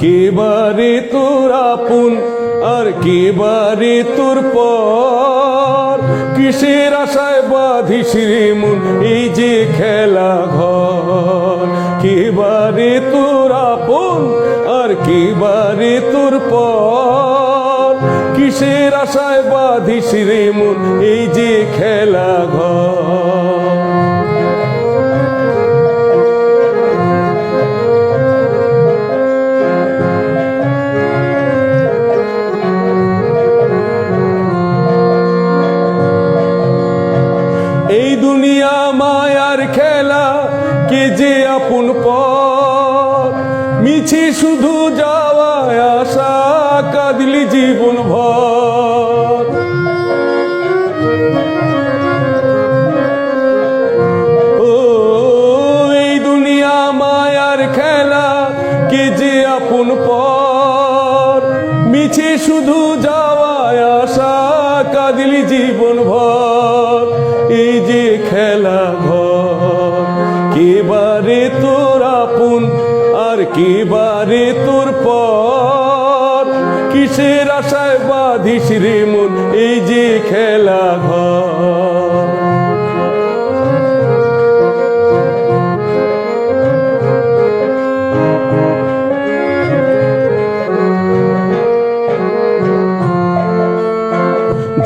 কেবারে তোর আপন আর কেবারে তোর পর, কিসের আশায় বাঁধিস রে মন এই যে খেলা ঘর। কেবারে তোর আপন আর কেবারে তোর পর, কিসের আশায় বাঁধিস রে মন এই যে খেলা ঘর। এই দুনিয়া মায়ার খেলা, কে যে আপন পর, মিছে শুধু যাওয়া আসা কাঁদলি জীবন ভর। ও এই দুনিয়া মায়ার খেলা, কে যে আপন পর, মিছে শুধু যাওয়া আসা কাঁদলি জীবন ভর। এই যে খেলা ঘর, কেবারে তোর আপন আর কেবারে তোর পর, কিসের আশায় বাঁধিস রে মন এই যে খেলা ঘর।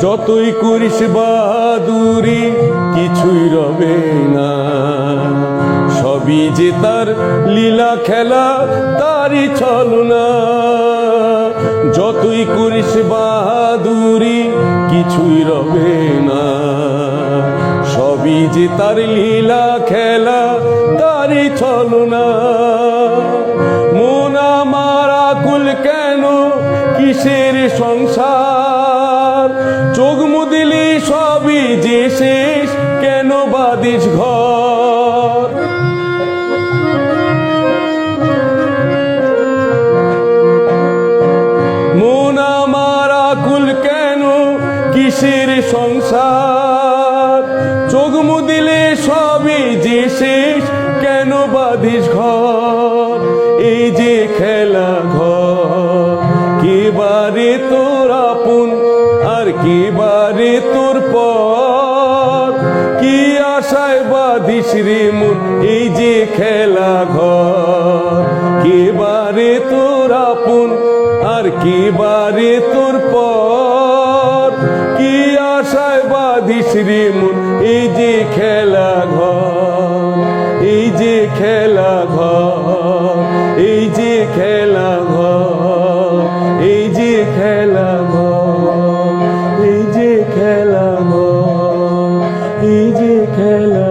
যতই করিস বাহাদুরি কিছুই রবে না, সবই যে তার লীলা খেলা তারই ছলনা। যতই করিস বাহাদুরি কিছুই রবে না, সবই যে তার লীলা খেলা তারই ছলনা। মন আমার আকুল কেন কিসের সংসার, চোখ মুদিলি সবই যে শেষ কেন বাদিস ঘর। মন আমার আকুল কেন কিসের সংসার, চোখ মুদিলে সবই যে শেষ কেন বাদিস ঘর। এই যে খেলা ঘর, কেবারে তোর আপন আর কেবারে তোর পর, কি আশায় বাঁধিস রে মন এই যে খেলা ঘর। কেবারে তোর আপন আর কেবারে তোর পর, কি আশায় বাঁধিস রে মন এই যে খেলা ঘর। এই যে খেলা ঘর, এই যে খেলা ঘর, এই যে খেলা ঘর, এই যে খেলা ঘর, এই যে খেলা